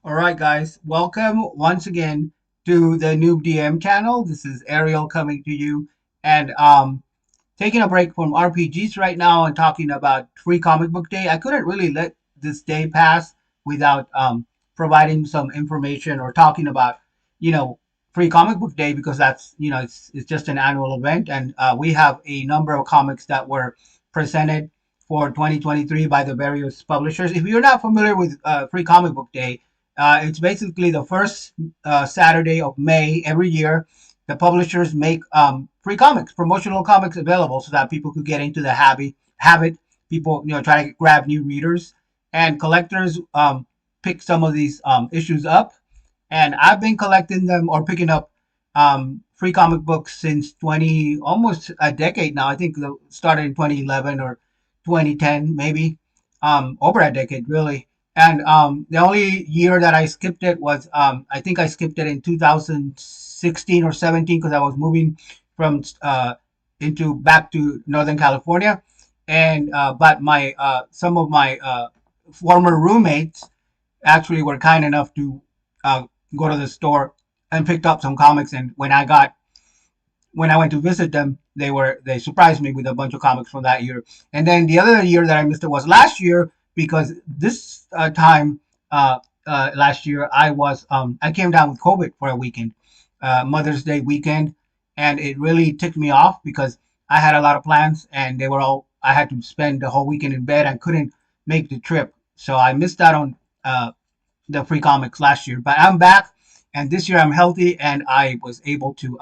All right, guys, welcome once again to the Noob DM channel. This is Ariel coming to you and taking a break from RPGs right now and talking about Free Comic Book Day. I couldn't really let this day pass without providing some information or talking about, you know, Free Comic Book Day because that's, it's just an annual event. And we have a number of comics that were presented for 2023 by the various publishers. If you're not familiar with Free Comic Book Day, it's basically the first Saturday of May every year. The publishers make free comics, promotional comics available so that people could get into the habit. People, try to grab new readers and collectors pick some of these issues up. And I've been collecting them or picking up free comic books since almost a decade now. I think it started in 2011 or 2010, maybe over a decade, really. And the only year that I skipped it was I think I skipped it in 2016 or 17 because I was moving from into back to Northern California, and but my some of my former roommates actually were kind enough to uh, go to the store and picked up some comics. And when I went to visit them, they surprised me with a bunch of comics from that year. And then the other year that I missed it was last year because this time last year I came down with COVID for a weekend, Mother's Day weekend, and it really ticked me off because I had a lot of plans and they were all I had to spend the whole weekend in bed. I couldn't make the trip, so I missed out on the free comics last year. But I'm back, and this year I'm healthy, and I was able to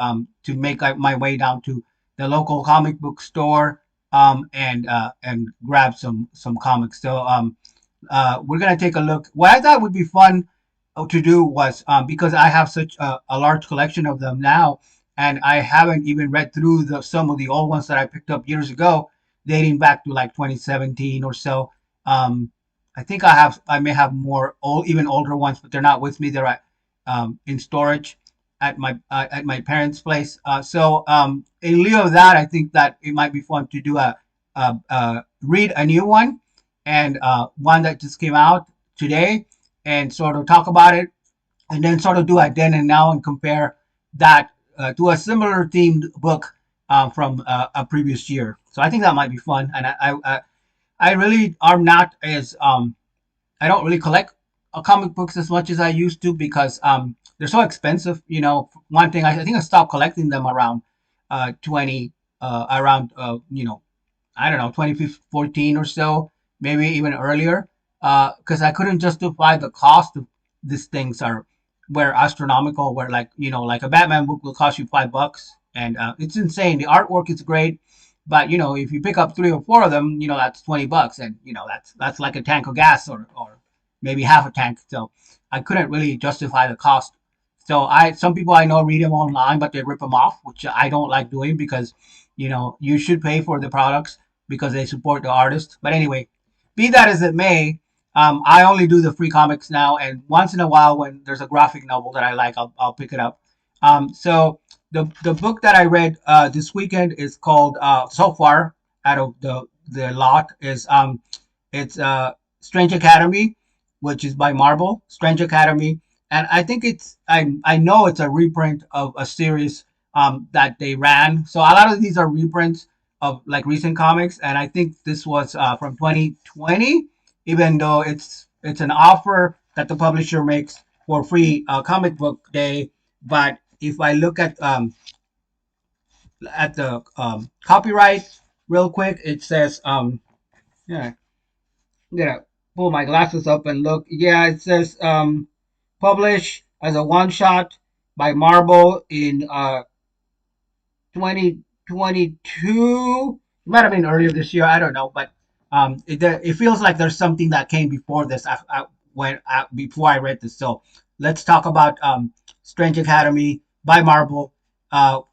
make my way down to the local comic book store and grab some comics. So we're gonna take a look. What I thought would be fun to do was because I have such a large collection of them now, and I haven't even read through some of the old ones that I picked up years ago, dating back to like 2017 or so. Um, I think I may have more even older ones, but they're not with me. They're in storage at my parents' place. So in lieu of that, I think that it might be fun to do read a new one and one that just came out today and sort of talk about it and then sort of do a then and now and compare that to a similar themed book from a previous year. So I think that might be fun, and I really are not as I don't really collect comic books as much as I used to because they're so expensive. One thing I think I stopped collecting them around 20 around I don't know 2014 or so, maybe even earlier, because I couldn't justify the cost of these things are were astronomical. Where like a Batman book will cost you $5, and it's insane. The artwork is great, but if you pick up three or four of them, that's $20, and that's like a tank of gas or maybe half a tank. So I couldn't really justify the cost. So some people I know read them online, but they rip them off, which I don't like doing because you should pay for the products because they support the artist. But anyway, be that as it may, I only do the free comics now, and once in a while when there's a graphic novel that I like, I'll pick it up. So the book that I read this weekend is called so far out of the lot is it's Strange Academy, which is by Marvel, Strange Academy, and I think I know it's a reprint of a series that they ran. So a lot of these are reprints of like recent comics, and I think this was from 2020, even though it's an offer that the publisher makes for free comic book day. But if I look at the copyright real quick, it says yeah, yeah. Pull my glasses up and look. Yeah, it says published as a one shot by Marvel in 2022. It might have been earlier this year. I don't know, but it feels like there's something that came before this. Before I read this. So let's talk about Strange Academy by Marvel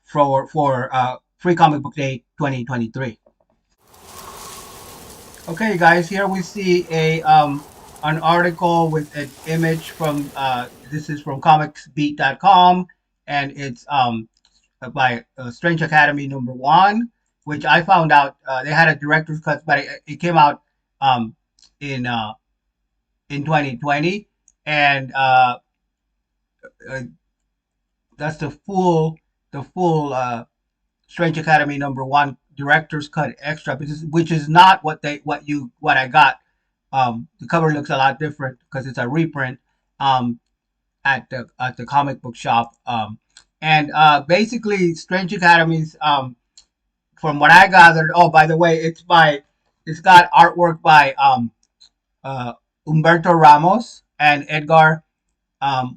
for Free Comic Book Day 2023. Okay, guys, here we see a an article with an image from this is from comicsbeat.com, and it's by Strange Academy #1, which I found out they had a director's cut, but it came out um in 2020, and uh, that's the full Strange Academy #1 director's cut extra, which is not what I got. The cover looks a lot different because it's a reprint um, at the comic book shop. And basically, Strange Academies, from what I gathered. Oh, by the way, it's got artwork by uh, Humberto Ramos and Edgar.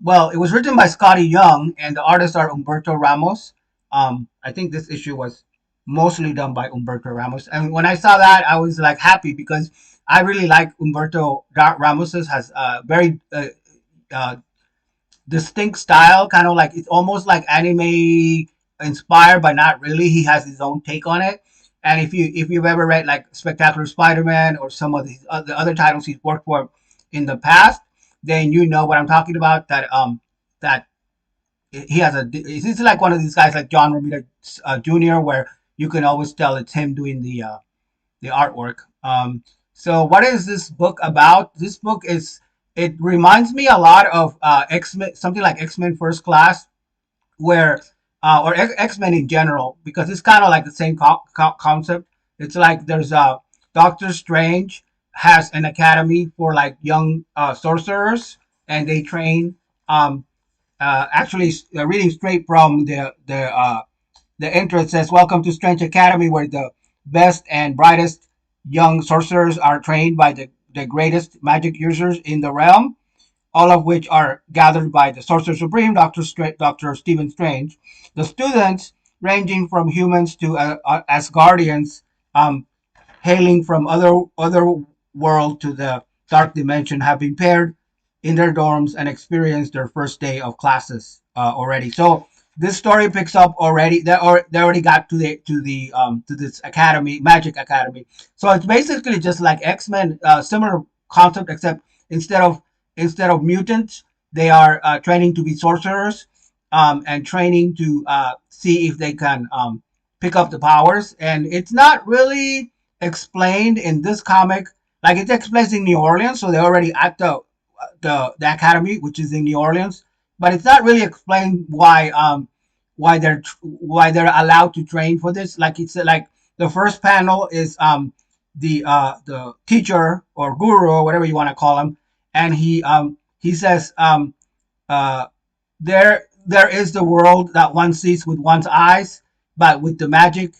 Well, it was written by Scotty Young, and the artists are Humberto Ramos. I think this issue was mostly done by Humberto Ramos. And when I saw that, I was like happy because I really like Humberto Ramos's has very uh, distinct style, kind of like it's almost like anime inspired, but not really. He has his own take on it. And if you've ever read like Spectacular Spider-Man or some of the other titles he's worked for in the past, then you know what I'm talking about. That he has he's like one of these guys like John Romita Jr., where you can always tell it's him doing the artwork. So what is this book about? This book it reminds me a lot of X-Men, something like X-Men First Class, where or X-Men in general, because it's kind of like the same concept. It's like there's a Doctor Strange has an academy for like young sorcerers, and they train. Actually, reading straight from the intro, it says, "Welcome to Strange Academy, where the best and brightest young sorcerers are trained by the greatest magic users in the realm, all of which are gathered by the Sorcerer Supreme, Dr. Stephen Strange. The students, ranging from humans to Asgardians, um, hailing from other world to the dark dimension, have been paired in their dorms and experienced their first day of classes already. So this story picks up already. They already got to this academy, Magic Academy. So it's basically just like X-Men, similar concept, except instead of instead of mutants, they are training to be sorcerers, and training to see if they can pick up the powers. And it's not really explained in this comic. Like it explains in New Orleans, so they're already at the academy, which is in New Orleans. But it's not really explained why they're allowed to train for this. Like it's like the first panel is the teacher or guru or whatever you want to call him, and he says uh, there is the world that one sees with one's eyes, but with the magic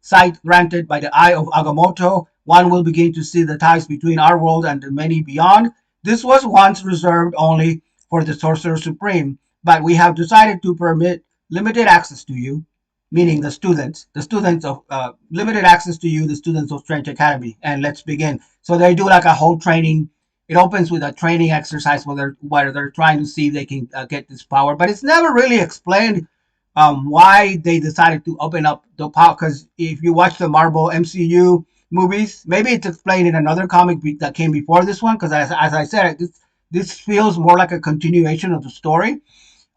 sight granted by the eye of Agamotto, one will begin to see the ties between our world and the many beyond. This was once reserved only for the Sorcerer Supreme, but we have decided to permit limited access to you, meaning the students of limited access to you, the students of Strange Academy. And let's begin. So they do like a whole training. It opens with a training exercise where they're trying to see if they can get this power, but it's never really explained why they decided to open up the power. Because if you watch the Marvel MCU movies, maybe it's explained in another comic that came before this one. Because as I said, this feels more like a continuation of the story.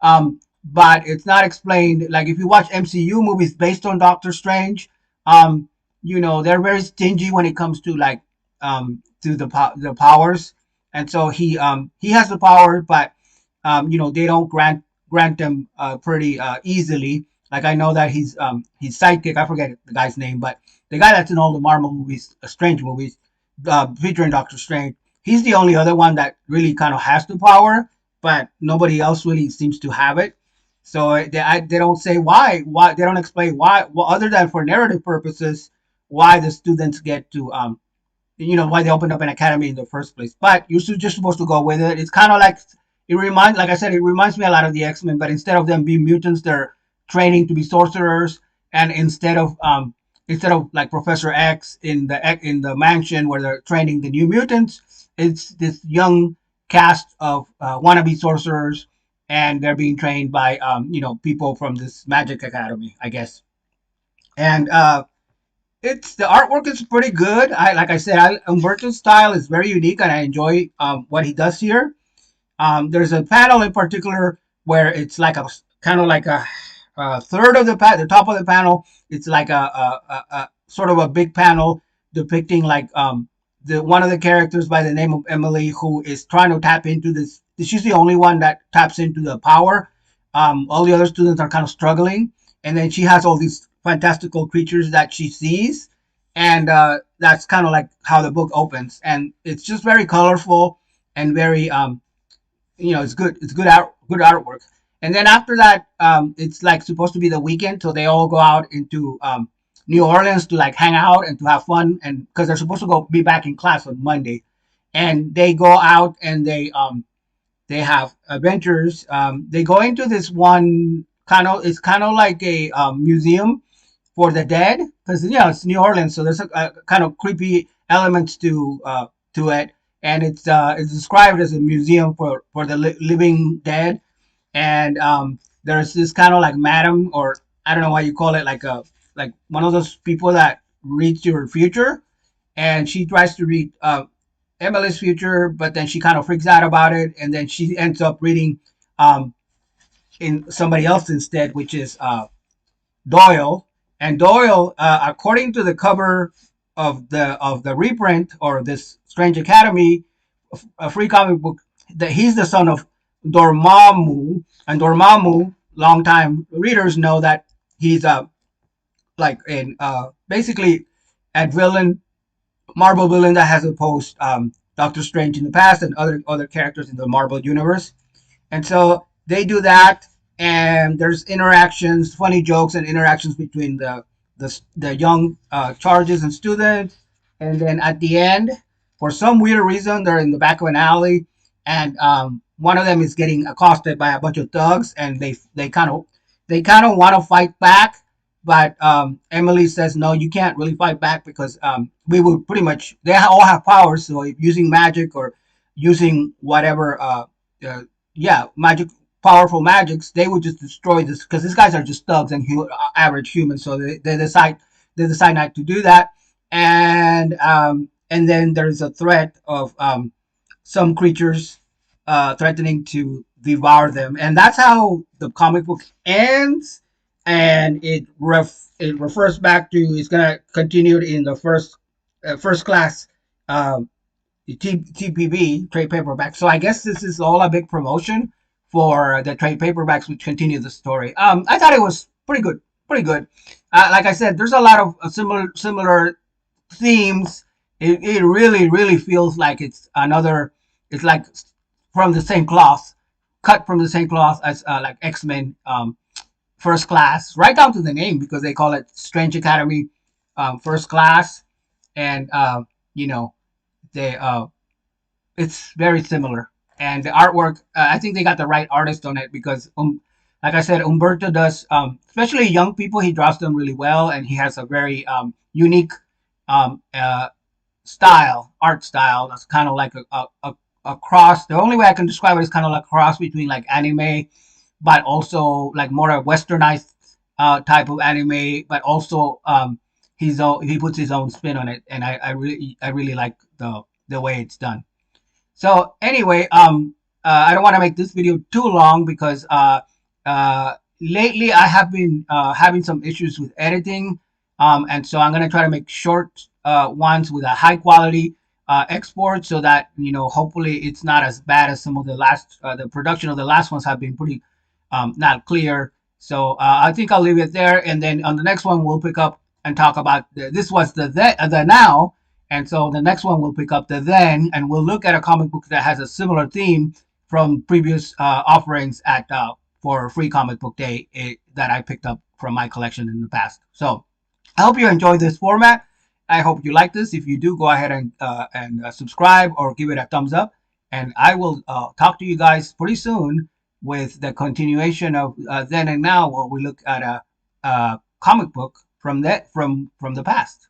But it's not explained. Like if you watch MCU movies based on Doctor Strange, um, they're very stingy when it comes to like to the powers, and so he has the power, but they don't grant them pretty easily. Like I know that his sidekick, I forget the guy's name, but the guy that's in all the Marvel movies, Strange movies, featuring Doctor Strange, he's the only other one that really kind of has the power, but nobody else really seems to have it. So they don't say why they don't explain why, well, other than for narrative purposes, why the students get to why they opened up an academy in the first place. But you're just supposed to go with it. It's kind of like like I said, it reminds me a lot of the X-Men, but instead of them being mutants, they're training to be sorcerers. And instead of like Professor X in the mansion where they're training the new mutants, it's this young cast of wannabe sorcerers, and they're being trained by people from this magic academy, I guess. And it's the artwork is pretty good. Like I said, Umberto's style is very unique, and I enjoy what he does here. There's a panel in particular where it's like a kind of like a third of the top of the panel. It's like a sort of a big panel depicting like the one of the characters by the name of Emily, who is trying to tap into this she's the only one that taps into the power. All the other students are kind of struggling, and then she has all these fantastical creatures that she sees, and that's kind of like how the book opens, and it's just very colorful and very it's good. It's good artwork. And then after that, it's like supposed to be the weekend, so they all go out into New Orleans to like hang out and to have fun, and because they're supposed to go be back in class on Monday, and they go out and they have adventures. They go into this one kind of it's kind of like a museum for the dead because it's New Orleans, so there's a kind of creepy elements to it, and it's described as a museum for the living dead, and there's this kind of like madam, or I don't know what you call it, like one of those people that reads your future, and she tries to read Emily's future, but then she kind of freaks out about it, and then she ends up reading um, in somebody else instead, which is Doyle. And Doyle, according to the cover of the reprint or this Strange Academy, a free comic book, that he's the son of Dormammu, and Dormammu, longtime readers know that he's like in basically a villain, Marvel villain that has opposed Doctor Strange in the past and other characters in the Marvel universe. And so they do that, and there's interactions, funny jokes, and interactions between the young charges and students. And then at the end, for some weird reason, they're in the back of an alley, and one of them is getting accosted by a bunch of thugs, and they kind of want to fight back, but Emily says no, you can't really fight back because we will pretty much they all have powers, so if using magic or using whatever magic, powerful magics, they would just destroy this because these guys are just thugs and average humans. So they decide not to do that, and then there's a threat of some creatures threatening to devour them, and that's how the comic book ends. And it refers back to it's gonna continue in the first class um, TPB trade paperback. So I guess this is all a big promotion for the trade paperbacks, which continue the story. I thought it was pretty good, pretty good. Like I said, there's a lot of similar themes. It really really feels like it's another. It's like from the same cloth, cut from the same cloth as like X-Men First Class, right down to the name because they call it Strange Academy First Class, and you know they it's very similar. And the artwork, I think they got the right artist on it because, like I said, Umberto does, especially young people, he draws them really well, and he has a very unique um, uh, art style that's kind of like a cross. The only way I can describe it is kind of like a cross between like anime, but also like more a westernized type of anime, but also he puts his own spin on it, and I really like the way it's done. So anyway, I don't want to make this video too long because lately I have been having some issues with editing, and so I'm gonna try to make short ones with a high quality export so that hopefully it's not as bad as some of the production of the last ones have been pretty not clear. So I think I'll leave it there, and then on the next one we'll pick up and talk about this was the now, and so the next one we'll pick up the then, and we'll look at a comic book that has a similar theme from previous offerings at for Free Comic Book Day that I picked up from my collection in the past. So I hope you enjoyed this format. I hope you like this. If you do, go ahead and subscribe or give it a thumbs up. And I will talk to you guys pretty soon with the continuation of then and now, where we look at a comic book from the past.